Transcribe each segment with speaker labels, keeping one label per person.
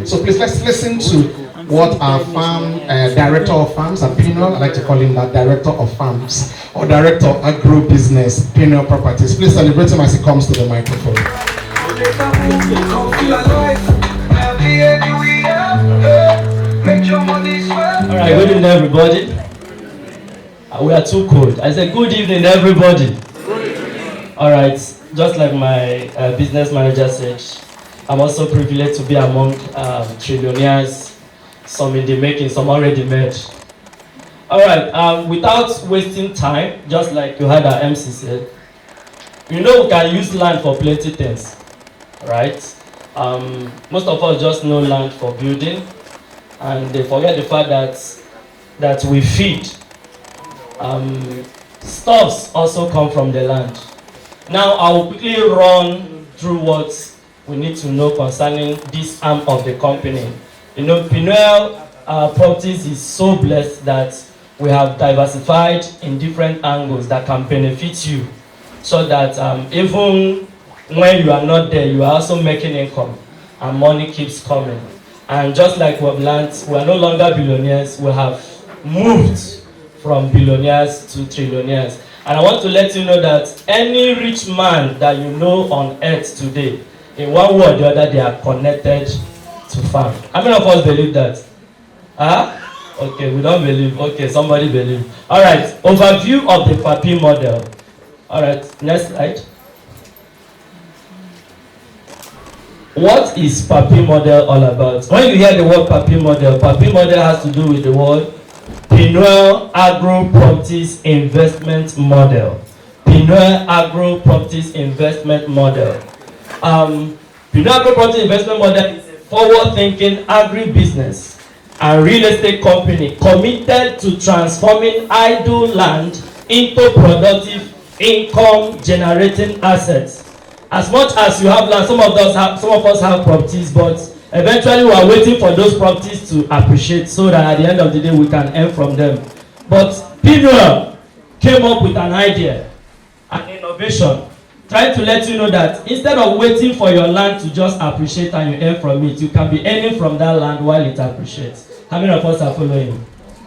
Speaker 1: So please let's listen to what our farm director of farms at Pnuel, I like to call him that director of farms or director of agro-business, Pnuel Properties. Please celebrate him as he comes to the microphone.
Speaker 2: All right, good evening, everybody. We are too cold. I said, good evening, everybody. All right, just like my business manager said, I'm also privileged to be among trillionaires, some in the making, some already made. All right, without wasting time, just like you heard our MC said, you know we can use land for plenty things, right? Most of us just know land for building, and they forget the fact that we feed. Stuffs also come from the land. Now I will quickly run through what we need to know concerning this arm of the company. You know, Pnuel Properties is so blessed that we have diversified in different angles that can benefit you, so that even when you are not there, you are also making income and money keeps coming. And just like we've learned, we are no longer billionaires, we have moved from billionaires to trillionaires. And I want to let you know that any rich man that you know on earth today, in one way or the other, they are connected to farm. How many of us believe that? Okay, we don't believe. Okay, somebody believe. All right, overview of the PAPI model. All right, next slide. What is PAPI model all about? When you hear the word PAPI model has to do with the word Pnuel Agro Properties Investment Model. Pnuel Agro Properties Investment Model. Pnuel Agro Properties Investment Model is a forward-thinking agribusiness and real estate company committed to transforming idle land into productive income-generating assets. As much as you have land, some of us have properties, but eventually we are waiting for those properties to appreciate so that at the end of the day we can earn from them. But Pnuel came up with an idea, an innovation, trying to let you know that instead of waiting for your land to just appreciate and you earn from it, you can be earning from that land while it appreciates. How many of us are following?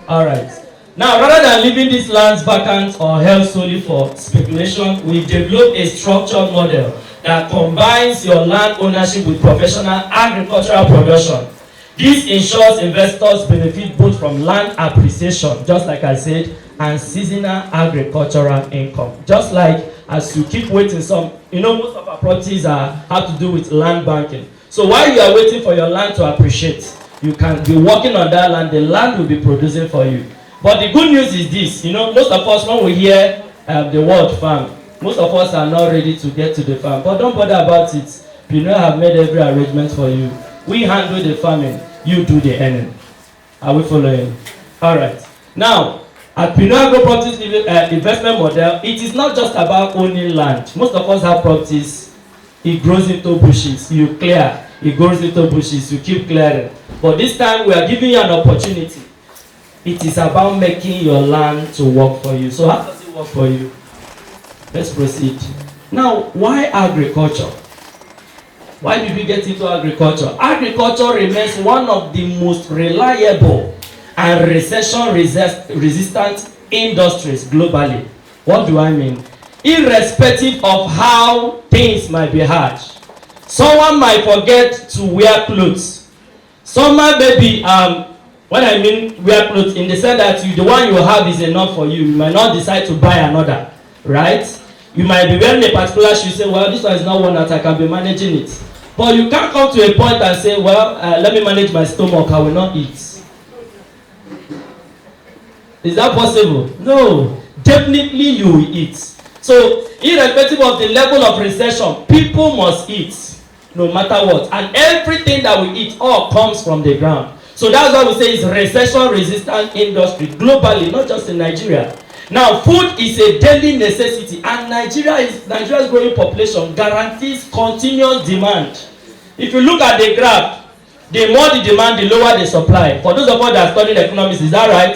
Speaker 2: All right. Now, rather than leaving these lands vacant or held solely for speculation, we developed a structured model that combines your land ownership with professional agricultural production. This ensures investors benefit both from land appreciation, just like I said, and seasonal agricultural income. Just like as you keep waiting, most of our properties have to do with land banking. So while you are waiting for your land to appreciate, you can be working on that land, the land will be producing for you. But the good news is this, most of us, when we hear the word farm, most of us are not ready to get to the farm. But don't bother about it. Pnuel have made every arrangement for you. We handle the farming, you do the earning. Are we following? All right. Now, at Pnuel Agro Properties investment model, it is not just about owning land. Most of us have properties. It grows into bushes. You clear. It grows into bushes. You keep clearing. But this time, we are giving you an opportunity. It is about making your land to work for you. So how does it work for you? Let's proceed. Now, why agriculture? Why did we get into agriculture? Agriculture remains one of the most reliable and recession-resistant industries globally. What do I mean? Irrespective of how things might be hard. Someone might forget to wear clothes. Someone may be, when I mean wear clothes, in the sense that the one you have is enough for you. You might not decide to buy another, right? You might be wearing a particular shoe, say, well, this one is not one that I can be managing it. But you can't come to a point and say, well, let me manage my stomach, I will not eat. Is that possible? No. Definitely you will eat. So, irrespective of the level of recession, people must eat, no matter what. And everything that we eat all comes from the ground. So that's why we say it's recession-resistant industry globally, not just in Nigeria. Now, food is a daily necessity, and Nigeria's growing population guarantees continuous demand. If you look at the graph, the more the demand, the lower the supply. For those of us that are studying economics, is that right?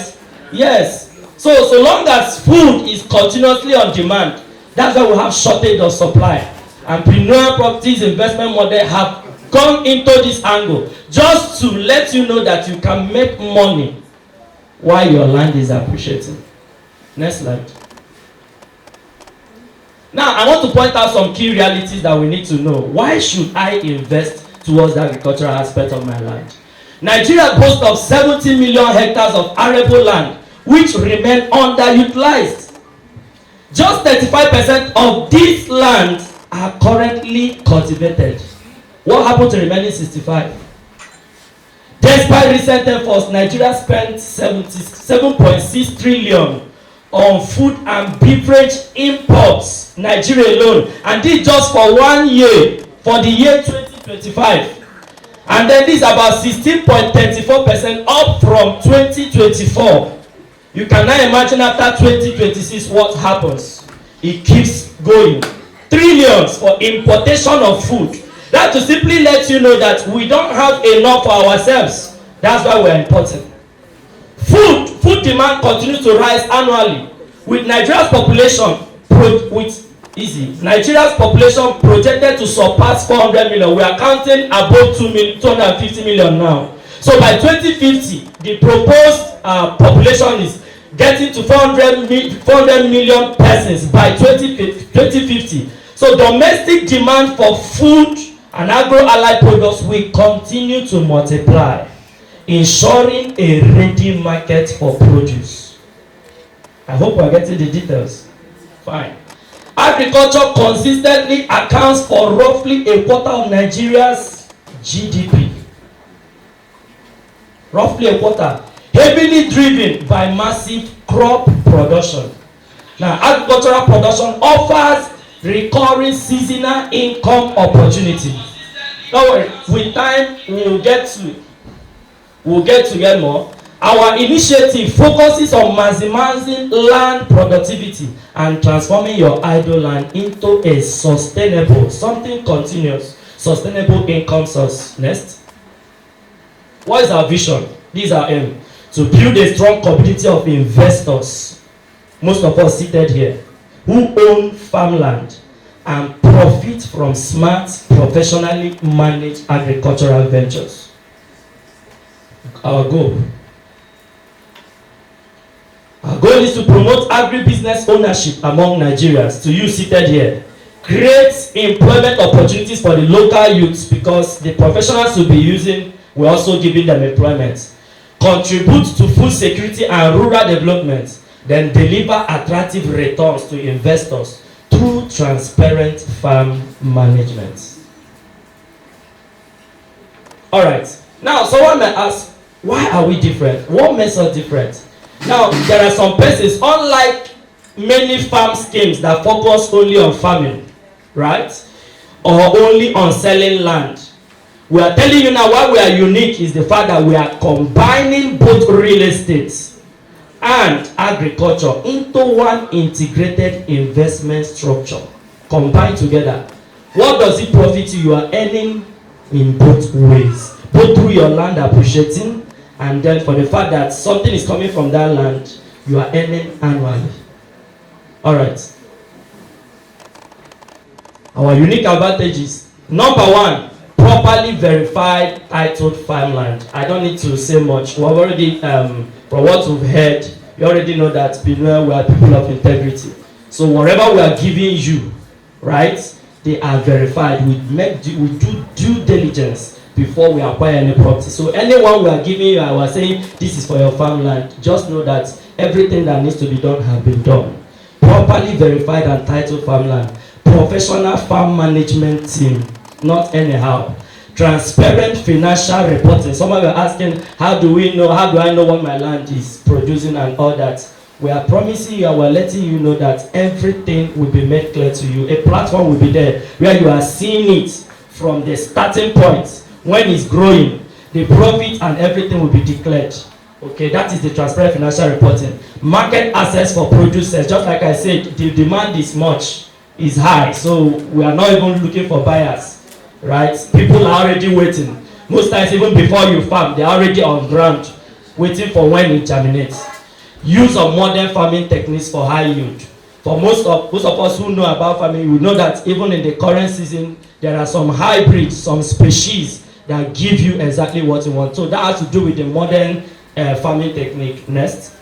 Speaker 2: Yes. So long as food is continuously on demand, that's why we have shortage of supply. And Pnuel Properties investment model have gone into this angle just to let you know that you can make money while your land is appreciating. Next slide. Now, I want to point out some key realities that we need to know. Why should I invest towards the agricultural aspect of my land? Nigeria boasts of 70 million hectares of arable land, which remain underutilized. Just 35% of this land are currently cultivated. What happened to the remaining 65? Despite recent efforts, Nigeria spent 77.6 trillion on food and beverage imports, Nigeria alone, and this just for 1 year, for the year 2025. And then this is about 16.34% up from 2024. You can now imagine after 2026 what happens. It keeps going. Trillions for importation of food. That to simply let you know that we don't have enough for ourselves. That's why we're importing. Food demand continues to rise annually. With Nigeria's population Nigeria's population projected to surpass 400 million. We are counting above 250 million now. So by 2050, the proposed population is getting to 400 million persons by 2050. So domestic demand for food and agro-allied products will continue to multiply, ensuring a ready market for produce. I hope we are getting the details. Fine. Agriculture consistently accounts for roughly a quarter of Nigeria's GDP. Roughly a quarter. Heavily driven by massive crop production. Now, agricultural production offers recurring seasonal income opportunity. Don't worry, with time we'll get to get more. Our initiative focuses on maximizing land productivity and transforming your idle land into a sustainable, something continuous, sustainable income source. Next. What is our vision? These are aim. To build a strong community of investors, most of us seated here, who own farmland and profit from smart, professionally managed agricultural ventures. Our goal is to promote agribusiness ownership among Nigerians. To you seated here, create employment opportunities for the local youths, because the professionals will be using, we're also giving them employment. Contribute to food security and rural development, then deliver attractive returns to investors through transparent farm management. All right. Now, someone may ask, why are we different? What makes us different? Now, there are some places, unlike many farm schemes that focus only on farming, right? Or only on selling land. We are telling you now why we are unique is the fact that we are combining both real estate and agriculture into one integrated investment structure. Combined together. What does it profit you? You are earning in both ways. Both through your land appreciating, and then for the fact that something is coming from that land, you are earning annually. Alright. Our unique advantages. Number one, properly verified titled farmland. I don't need to say much. We have already, from what we've heard, you already know that Pnuel, we are people of integrity. So whatever we are giving you, right, they are verified. We do due diligence before we acquire any property. So anyone we are giving you, I was saying this is for your farmland, just know that everything that needs to be done has been done. Properly verified and titled farmland. Professional farm management team, not anyhow. Transparent financial reporting. Someone were asking, how do I know what my land is producing and all that? We are promising you and we are letting you know that everything will be made clear to you. A platform will be there where you are seeing it from the starting point. When it's growing, the profit and everything will be declared. Okay, that is the transparent financial reporting. Market access for producers. Just like I said, the demand is high, so we are not even looking for buyers, right? People are already waiting. Most times, even before you farm, they are already on ground, waiting for when it germinates. Use of modern farming techniques for high yield. For most of us who know about farming, we know that even in the current season, there are some hybrids, some species that give you exactly what you want. So that has to do with the modern farming technique. Next.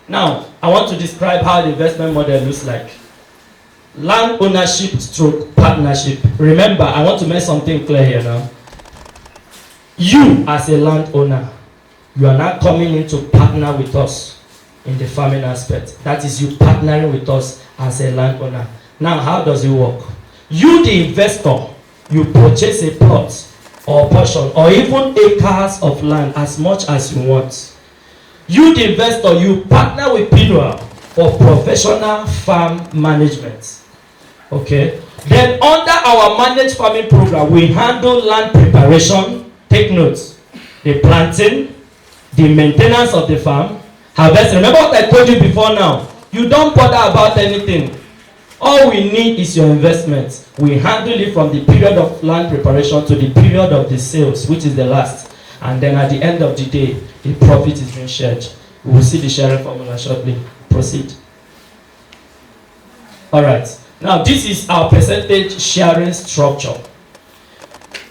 Speaker 2: Now, I want to describe how the investment model looks like. Land ownership stroke partnership. Remember, I want to make something clear here now. You, as a landowner, you are not coming in to partner with us in the farming aspect. That is you partnering with us as a landowner. Now, how does it work? You, the investor, you purchase a plot or portion or even acres of land as much as you want. You, the investor, you partner with Pnuel for professional farm management. Okay? Then under our managed farming program, we handle land preparation. Take notes. The planting, the maintenance of the farm, harvest. Remember what I told you before now. You don't bother about anything. All we need is your investment. We handle it from the period of land preparation to the period of the sales, which is the last. And then at the end of the day, the profit is being shared. We will see the sharing formula shortly. Proceed. Alright. Now this is our percentage sharing structure.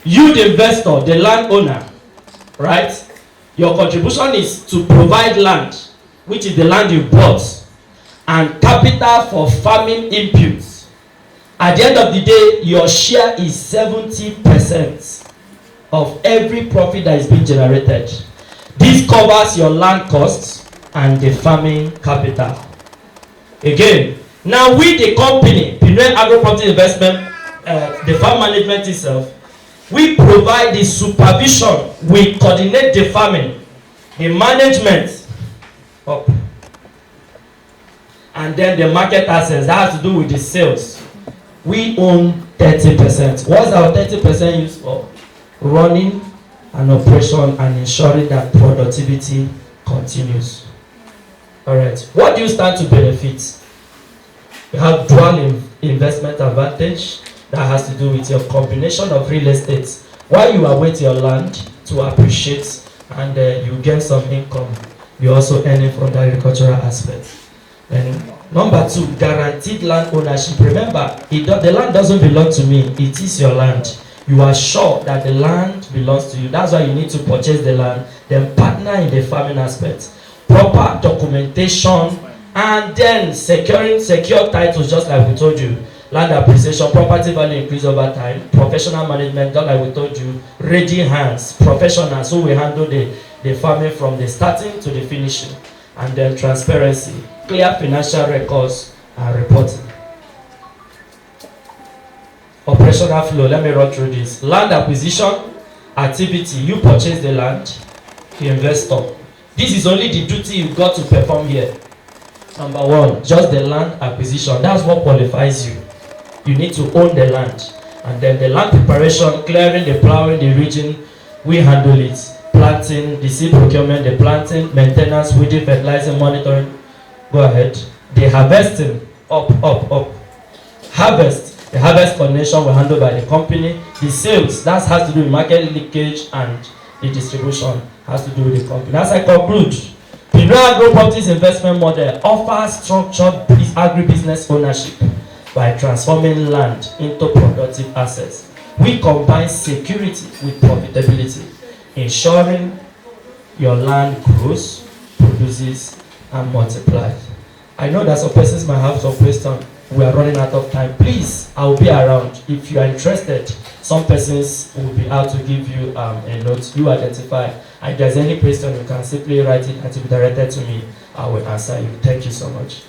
Speaker 2: You, the investor, the landowner, right? Your contribution is to provide land, which is the land you bought, and capital for farming inputs. At the end of the day, your share is 70% of every profit that is being generated. This covers your land costs and the farming capital. Again, now we, the company, Pnuel Agro Property Investment, the farm management itself, we provide the supervision, we coordinate the farming, the management, up, and then the market access. That has to do with the sales. We own 30%. What's our 30% used for? Running an operation and ensuring that productivity continues. Alright, what do you stand to benefit? You have dual investment advantage. That has to do with your combination of real estate. While you await your land to appreciate and you gain some income, you also earn it from the agricultural aspect. And number 2, guaranteed land ownership. Remember, the land doesn't belong to me, it is your land. You are sure that the land belongs to you. That's why you need to purchase the land, then partner in the farming aspect. Proper documentation, and then secure titles, just like we told you. Land appreciation, property value increase over time, professional management, just like we told you, ready hands, professionals who will handle the farming from the starting to the finishing, and then transparency, clear financial records and reporting. Operational flow, let me run through this. Land acquisition activity, you purchase the land, the investor. This is only the duty you've got to perform here. Number 1, just the land acquisition. That's what qualifies you. You need to own the land. And then the land preparation, clearing, the plowing, the ridging, we handle it. Planting, the seed procurement, the planting, maintenance, weeding, fertilizing, monitoring. Go ahead. The harvesting, up. Harvest, the harvest coordination will handle by the company. The sales, that has to do with market leakage, and the distribution has to do with the company. As I conclude, Pnuel Agro Properties investment model offers structured agribusiness ownership by transforming land into productive assets. We combine security with profitability, ensuring your land grows, produces, and multiplies. I know that some persons might have some questions. We are running out of time. Please, I will be around. If you are interested, some persons will be out to give you a note. You identify. And if there's any question, you can simply write it and to be directed to me. I will answer you. Thank you so much.